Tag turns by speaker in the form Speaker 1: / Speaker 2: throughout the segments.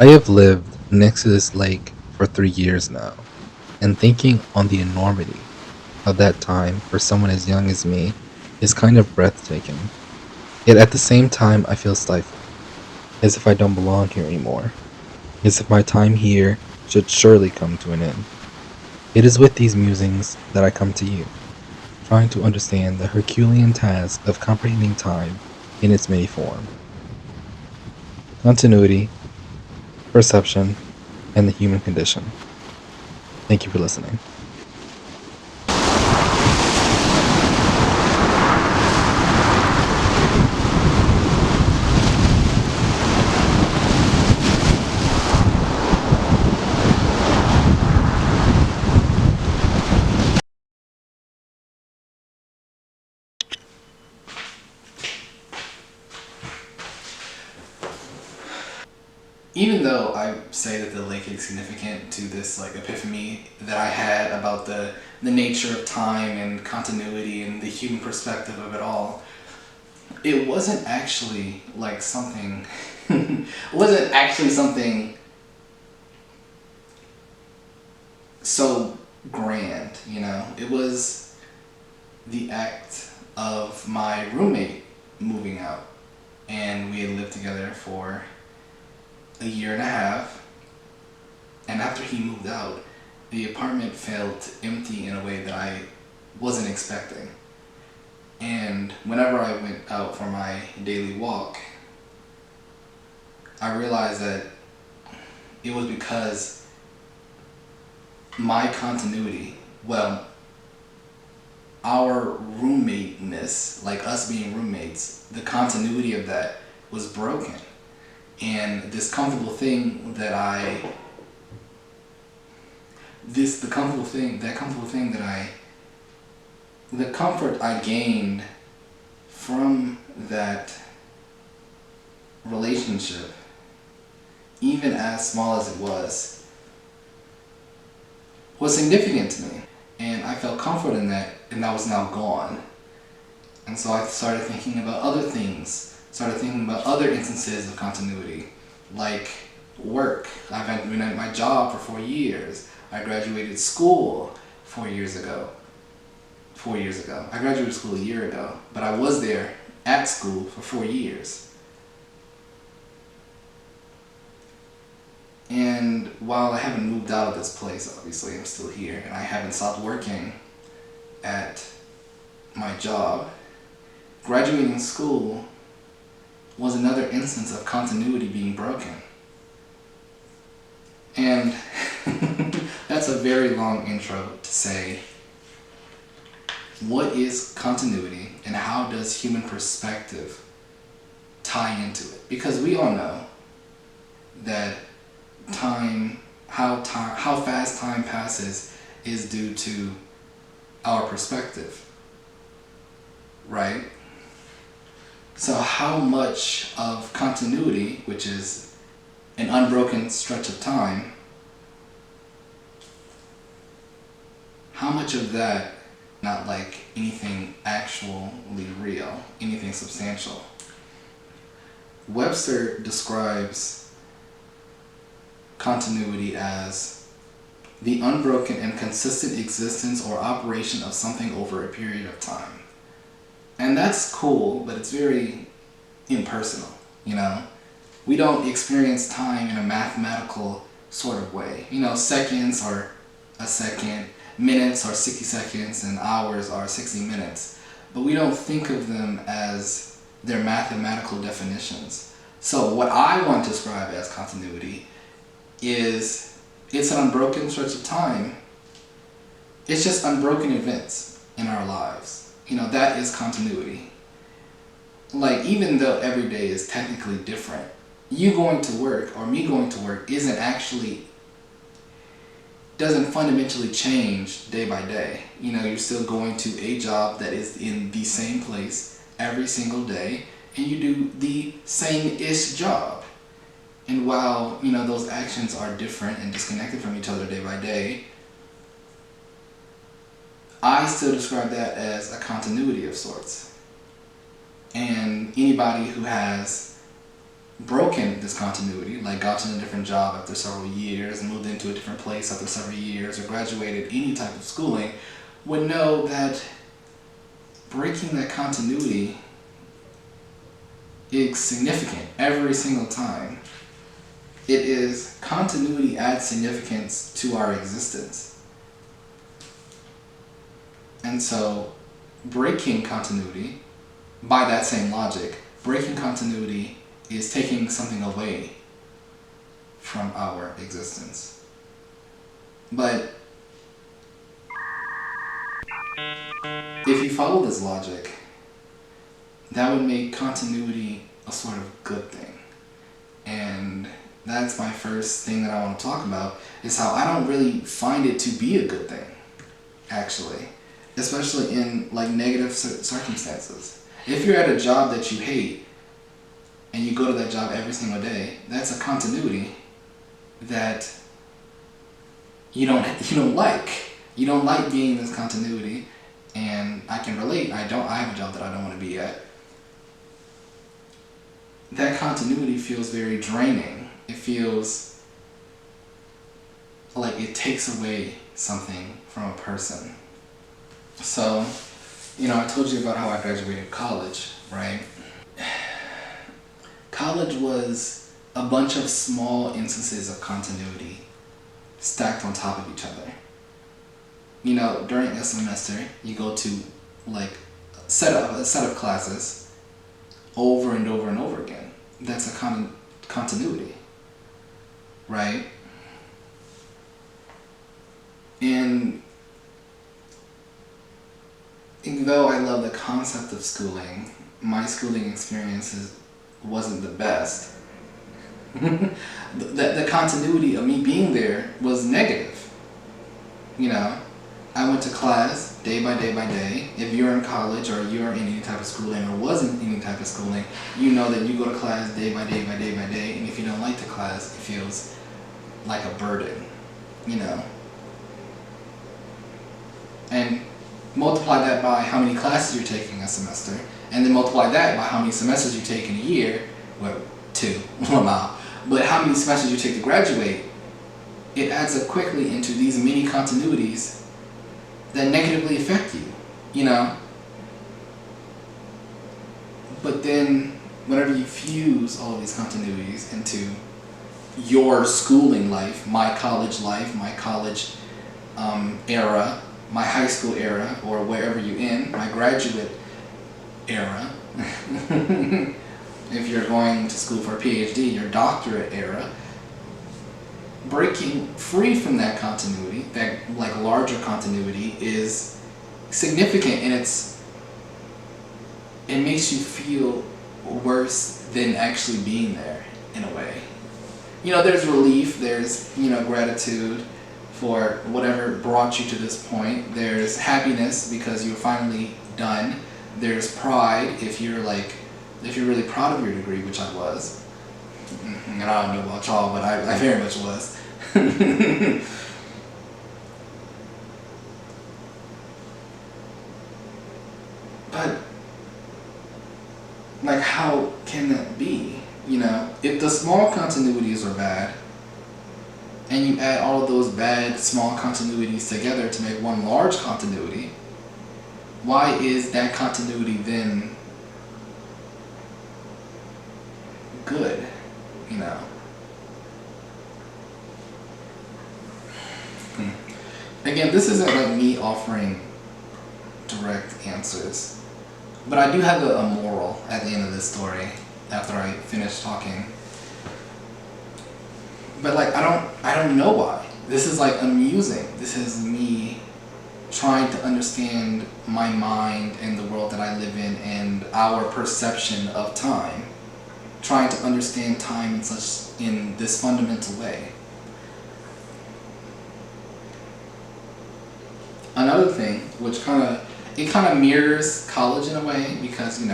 Speaker 1: I have lived next to this lake for 3 years now, and thinking on the enormity of that time for someone as young as me is kind of breathtaking. Yet at the same time, I feel stifled, as if I don't belong here anymore, as if my time here should surely come to an end. It is with these musings that I come to you, trying to understand the Herculean task of comprehending time in its many forms: continuity, perception, and the human condition. Thank you for listening.
Speaker 2: Even though I say that the lake is significant to this like epiphany that I had about the nature of time and continuity and the human perspective of it all, it wasn't actually like something. It wasn't actually something so grand, you know. It was the act of my roommate moving out, and we had lived together for a year and a half. And after he moved out, the apartment felt empty in a way that I wasn't expecting. And whenever I went out for my daily walk, I realized that it was because my continuity, well, our roommateness, like us being roommates, the continuity of that was broken. And this comfortable thing that I, this, the comfortable thing, that comfortable thing that I, the comfort I gained from that relationship, even as small as it was significant to me. And I felt comfort in that, and that was now gone. And so I started thinking about other things, started thinking about other instances of continuity, like work. I've been at my job for 4 years. I graduated school 4 years ago. 4 years ago. I graduated school a year ago, but I was there at school for 4 years. And while I haven't moved out of this place, obviously, I'm still here, and I haven't stopped working at my job, graduating school was another instance of continuity being broken. And that's a very long intro to say, what is continuity and how does human perspective tie into it? Because we all know that how fast time passes is due to our perspective, right? So how much of continuity, which is an unbroken stretch of time, how much of that, not like anything actually real, anything substantial? Webster describes continuity as the unbroken and consistent existence or operation of something over a period of time. And that's cool, but it's very impersonal, you know? We don't experience time in a mathematical sort of way. You know, seconds are a second, minutes are 60 seconds, and hours are 60 minutes. But we don't think of them as their mathematical definitions. So what I want to describe as continuity is it's an unbroken stretch of time. It's just unbroken events in our lives. You know, that is continuity. Like, even though every day is technically different, you going to work or me going to work doesn't fundamentally change day by day. You know, you're still going to a job that is in the same place every single day, and you do the same-ish job. And while, you know, those actions are different and disconnected from each other day by day, I still describe that as a continuity of sorts. And anybody who has broken this continuity, like gotten a different job after several years and moved into a different place after several years or graduated any type of schooling, would know that breaking that continuity is significant every single time. It is continuity adds significance to our existence. And so breaking continuity, by that same logic, breaking continuity is taking something away from our existence. But if you follow this logic, that would make continuity a sort of good thing. And that's my first thing that I want to talk about, is how I don't really find it to be a good thing, actually. Especially in like negative circumstances. If you're at a job that you hate and you go to that job every single day, that's a continuity that you don't like. You don't like being in this continuity, and I can relate. I have a job that I don't want to be at. That continuity feels very draining. It feels like it takes away something from a person. So, I told you about how I graduated college, right? College was a bunch of small instances of continuity stacked on top of each other. During a semester, you go to like a set of classes over and over and over again. That's a continuity, right? And even though I love the concept of schooling, my schooling experiences wasn't the best. The continuity of me being there was negative. I went to class day by day by day. If you're in college or you're in any type of schooling or wasn't in any type of schooling, you know that you go to class day by day by day by day, and if you don't like the class, it feels like a burden, And multiply that by how many classes you're taking a semester, and then multiply that by how many semesters you take in a year, well, 2, but how many semesters you take to graduate, it adds up quickly into these mini continuities that negatively affect you, But then, whenever you fuse all of these continuities into your schooling life, my college life, my college era, my high school era, or wherever you're in, my graduate era, if you're going to school for a PhD, your doctorate era, breaking free from that continuity, that like larger continuity, is significant, and it makes you feel worse than actually being there in a way. There's relief, there's gratitude for whatever brought you to this point. There's happiness because you're finally done. There's pride if you're really proud of your degree, which I was. And I don't know about y'all, but I very much was. But, how can that be? If the small continuities are bad, and you add all of those bad small continuities together to make one large continuity, why is that continuity then good? Again, this isn't like me offering direct answers, but I do have a moral at the end of this story after I finish talking. But I don't know why. This is amusing. This is me trying to understand my mind and the world that I live in and our perception of time. Trying to understand time in this fundamental way. Another thing, which kind of mirrors college in a way, because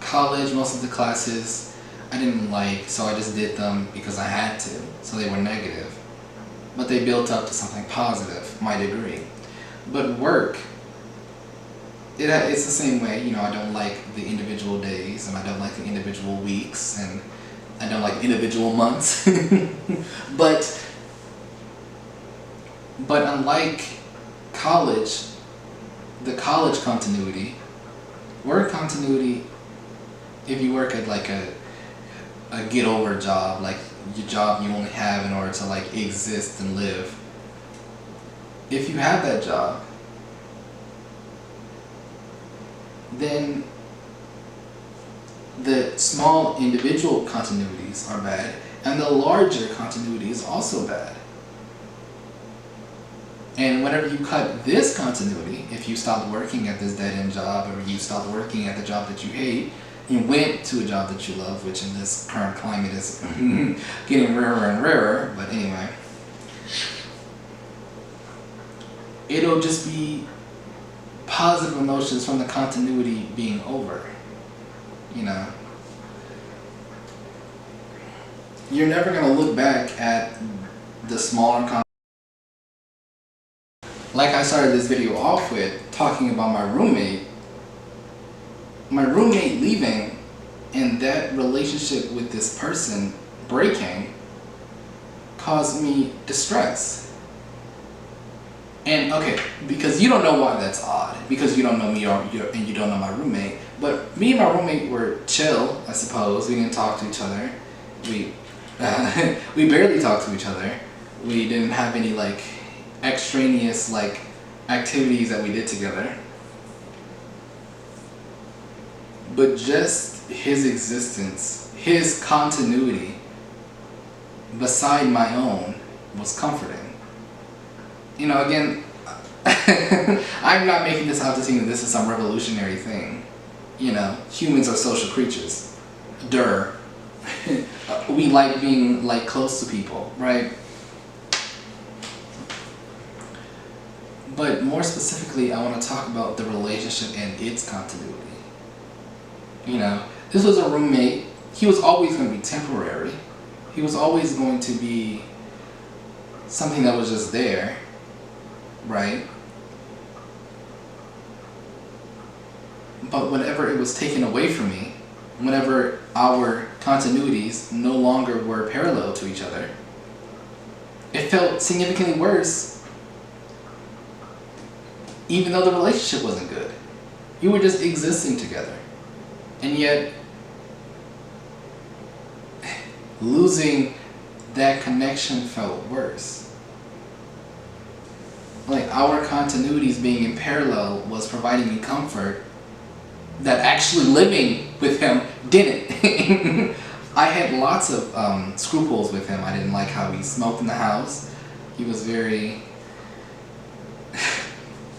Speaker 2: college, most of the classes I didn't like, so I just did them because I had to, so they were negative. But they built up to something positive, my degree. But work, it's the same way. I don't like the individual days, and I don't like the individual weeks, and I don't like individual months. but unlike college, the college continuity, work continuity, if you work at like a get over job, like your job you only have in order to like exist and live. If you have that job, then the small individual continuities are bad, and the larger continuity is also bad. And whenever you cut this continuity, if you stopped working at this dead-end job, or you stopped working at the job that you hate, and went to a job that you love, which in this current climate is getting rarer and rarer, but anyway, it'll just be positive emotions from the continuity being over. You know, you're never gonna look back at the smaller like I started this video off with talking about my roommate leaving, and that relationship with this person breaking caused me distress. And okay, because you don't know why that's odd, because you don't know me and you don't know my roommate, but me and my roommate were chill, I suppose. We didn't talk to each other. We barely talked to each other. We didn't have any like extraneous like activities that we did together. But just his existence, his continuity beside my own was comforting. You know, again, I'm not making this out to think that this is some revolutionary thing. You know, humans are social creatures. Durr. We like being like close to people, right? But more specifically, I want to talk about the relationship and its continuity. You know, this was a roommate. He was always going to be temporary. He was always going to be something that was just there, right? But whenever it was taken away from me, whenever our continuities no longer were parallel to each other, it felt significantly worse, even though the relationship wasn't good. You were just existing together. And yet, losing that connection felt worse. Like our continuities being in parallel was providing me comfort that actually living with him didn't. I had lots of scruples with him. I didn't like how he smoked in the house. He was very...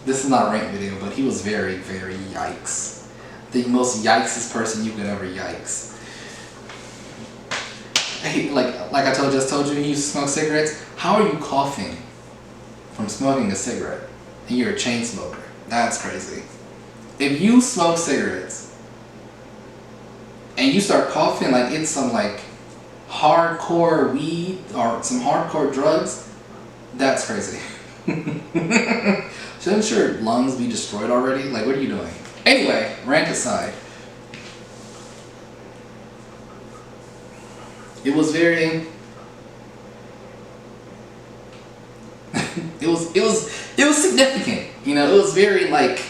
Speaker 2: This is not a rant video, but he was very, very yikes. The most yikesest person you could ever yikes. Hey, like I just told you, he used to smoke cigarettes. How are you coughing from smoking a cigarette and you're a chain smoker? That's crazy. If you smoke cigarettes and you start coughing like it's some like hardcore weed or some hardcore drugs, that's crazy. Shouldn't your lungs be destroyed already? Like, what are you doing? Anyway, rant aside. It was very... it was significant. You know, it was very like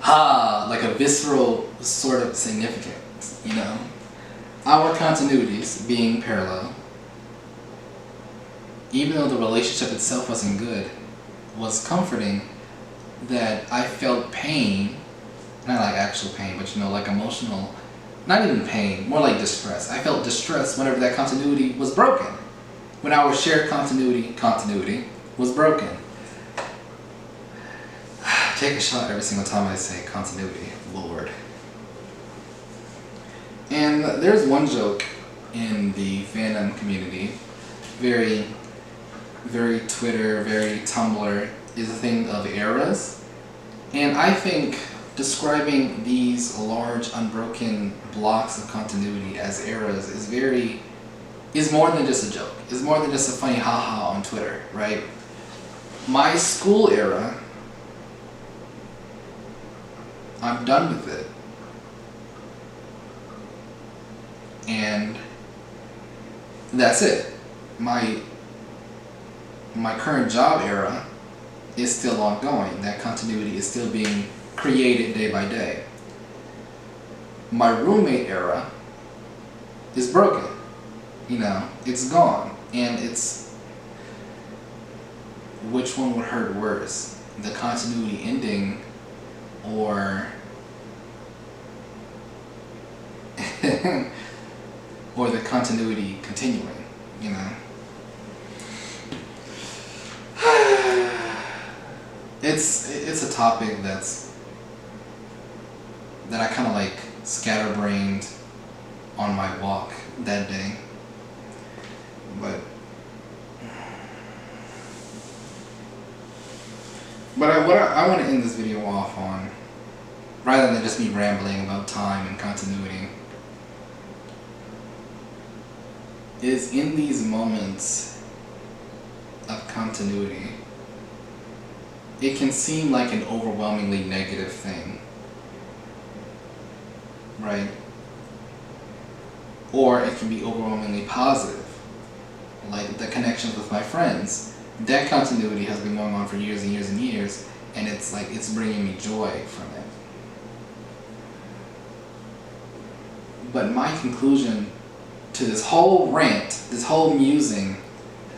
Speaker 2: a visceral sort of significance, you know. Our continuities being parallel, even though the relationship itself wasn't good, was comforting that I felt pain, not like actual pain, but you know, like emotional, not even pain, more like distress. I felt distress whenever that continuity was broken. When our shared continuity was broken. Take a shot every single time I say continuity, Lord. And there's one joke in the fandom community, very, very Twitter, very Tumblr, is a thing of eras. And I think describing these large unbroken blocks of continuity as eras is more than just a joke. It's more than just a funny haha on Twitter, right? My school era, I'm done with it. And that's it. My current job era is still ongoing. That continuity is still being created day by day. My roommate era is broken. It's gone. And it's, which one would hurt worse? The continuity ending, or or the continuity continuing, It's a topic that I kind of like scatterbrained on my walk that day. But what I want to end this video off on, rather than just me rambling about time and continuity, is in these moments of continuity, it can seem like an overwhelmingly negative thing, right? Or it can be overwhelmingly positive, like the connections with my friends. That continuity has been going on for years and years and years, and it's like it's bringing me joy from it. But my conclusion to this whole rant, this whole musing,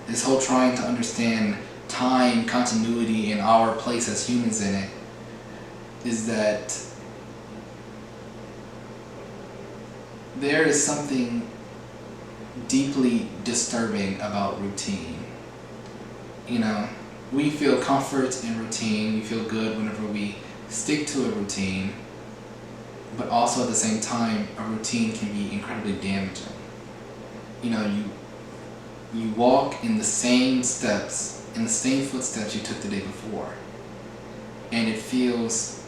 Speaker 2: this whole trying to understand time, continuity, and our place as humans in it, is that there is something deeply disturbing about routine. We feel comfort in routine, we feel good whenever we stick to a routine, but also at the same time, a routine can be incredibly damaging. You walk in the same steps, in the same footsteps you took the day before, and it feels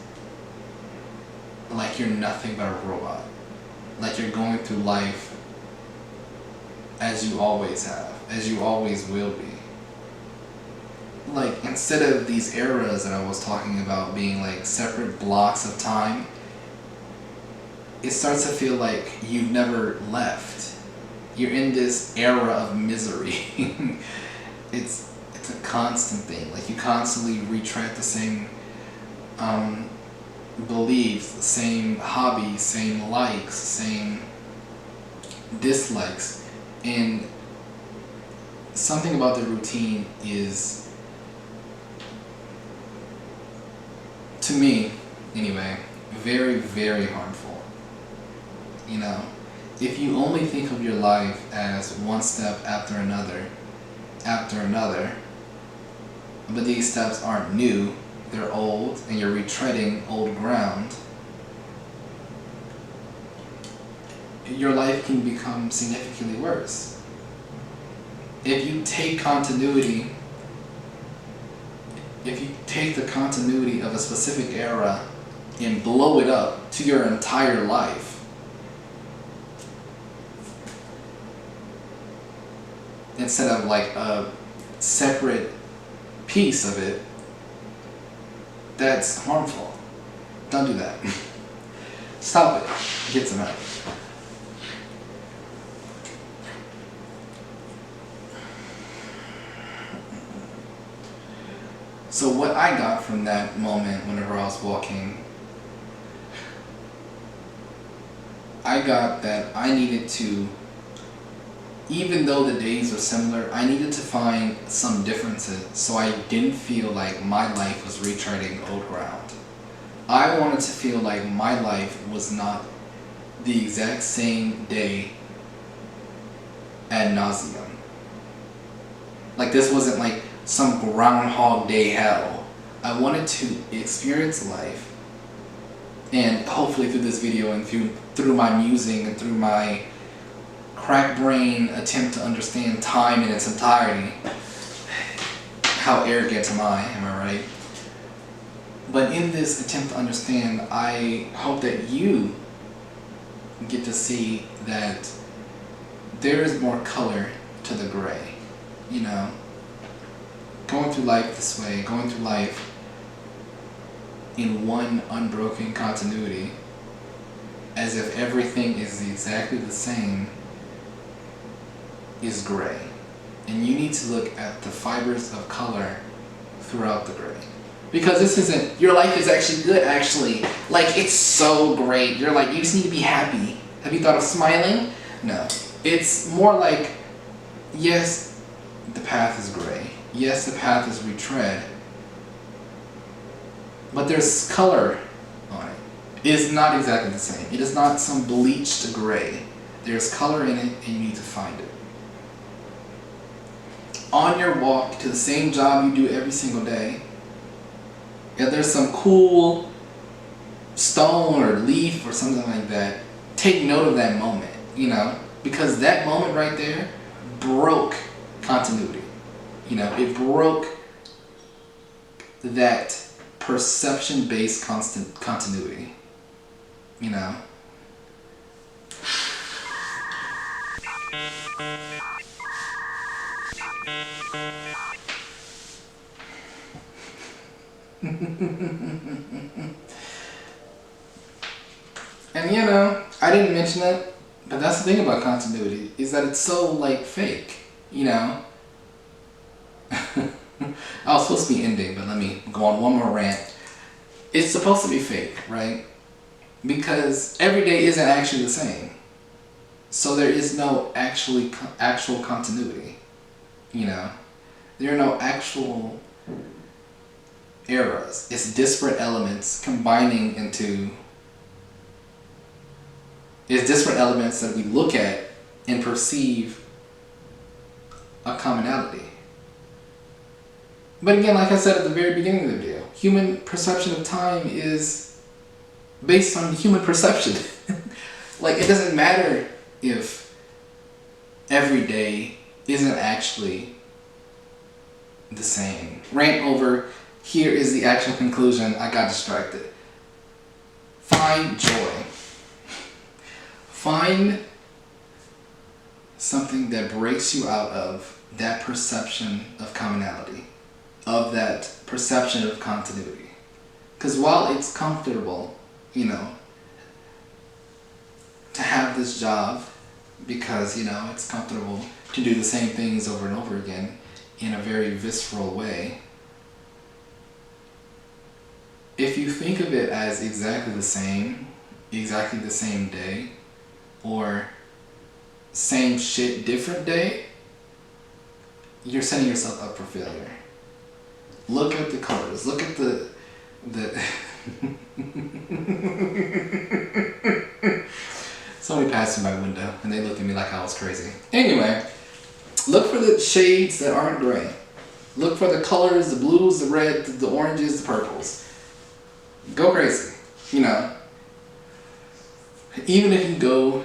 Speaker 2: like you're nothing but a robot. Like you're going through life as you always have, as you always will be. Like, instead of these eras that I was talking about being like separate blocks of time, it starts to feel like you've never left. You're in this era of misery. It's a constant thing. Like, you constantly retread the same beliefs, the same hobbies, same likes, same dislikes. And something about the routine is, to me anyway, very, very harmful. If you only think of your life as one step after another, but these steps aren't new, they're old, and you're retreading old ground, your life can become significantly worse. If you take the continuity of a specific era and blow it up to your entire life, instead of like a separate piece of it, that's harmful. Don't do that. Stop it. Get some help. So what I got from that moment whenever I was walking, I got that I needed to, even though the days were similar, I needed to find some differences so I didn't feel like my life was retreading old ground. I wanted to feel like my life was not the exact same day ad nauseum. Like, this wasn't like some Groundhog Day hell. I wanted to experience life, and hopefully through this video and through my musing and through my crack brain attempt to understand time in its entirety. How arrogant am I right? But in this attempt to understand, I hope that you get to see that there is more color to the gray. Going through life this way, going through life in one unbroken continuity, as if everything is exactly the same, is gray. And you need to look at the fibers of color throughout the gray. Because this isn't, your life is actually good, actually. Like, it's so great. You're like, you just need to be happy. Have you thought of smiling? No. It's more like, yes, the path is gray. Yes, the path is retread. But there's color on it. It is not exactly the same. It is not some bleached gray. There's color in it, and you need to find it. On your walk to the same job you do every single day, if there's some cool stone or leaf or something like that, take note of that moment, you know, because that moment right there broke continuity. You know, it broke that perception-based constant continuity, you know. And you know, I didn't mention it, but that's the thing about continuity, is that it's so like fake, you know. I was supposed to be ending, but let me go on one more rant. It's supposed to be fake, right? Because every day isn't actually the same. So there is no actual continuity, you know. There are no actual eras. It's disparate elements combining into... It's disparate elements that we look at and perceive a commonality. But again, like I said at the very beginning of the video, human perception of time is based on human perception. Like, it doesn't matter if every day isn't actually the same. Rant over. Here is the actual conclusion. I got distracted. Find joy. Find something that breaks you out of that perception of commonality, of that perception of continuity. Because while it's comfortable, you know, to have this job, because, you know, it's comfortable to do the same things over and over again in a very visceral way, if you think of it as exactly the same day, or same shit, different day, you're setting yourself up for failure. Look at the colors. Look at the somebody passed through my window and they looked at me like I was crazy. Anyway, look for the shades that aren't gray. Look for the colors, the blues, the red, the oranges, the purples. Go crazy, you know. Even if you go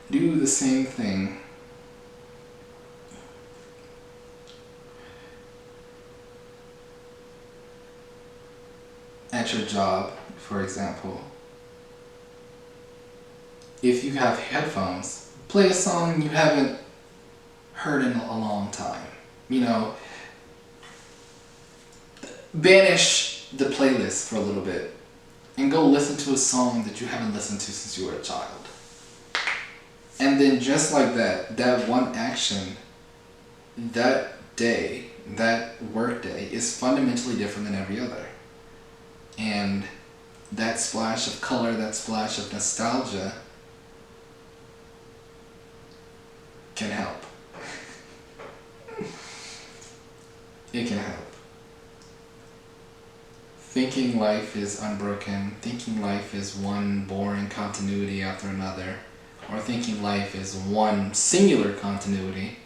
Speaker 2: do the same thing at your job, for example, if you have headphones, play a song you haven't heard in a long time. You know, banish the playlist for a little bit and go listen to a song that you haven't listened to since you were a child. And then just like that, that one action, that day, that work day is fundamentally different than every other. And that splash of color, that splash of nostalgia can help. It can help. Thinking life is unbroken, thinking life is one boring continuity after another, or thinking life is one singular continuity,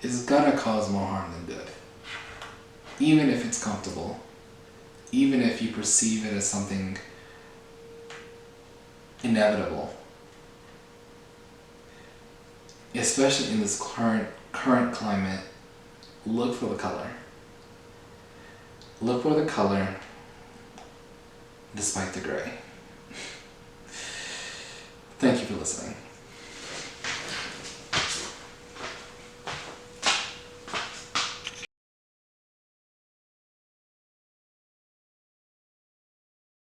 Speaker 2: is gonna cause more harm than good. Even if it's comfortable, even if you perceive it as something inevitable. Especially in this current climate, look for the color. Look for the color despite the gray. Thank you for listening.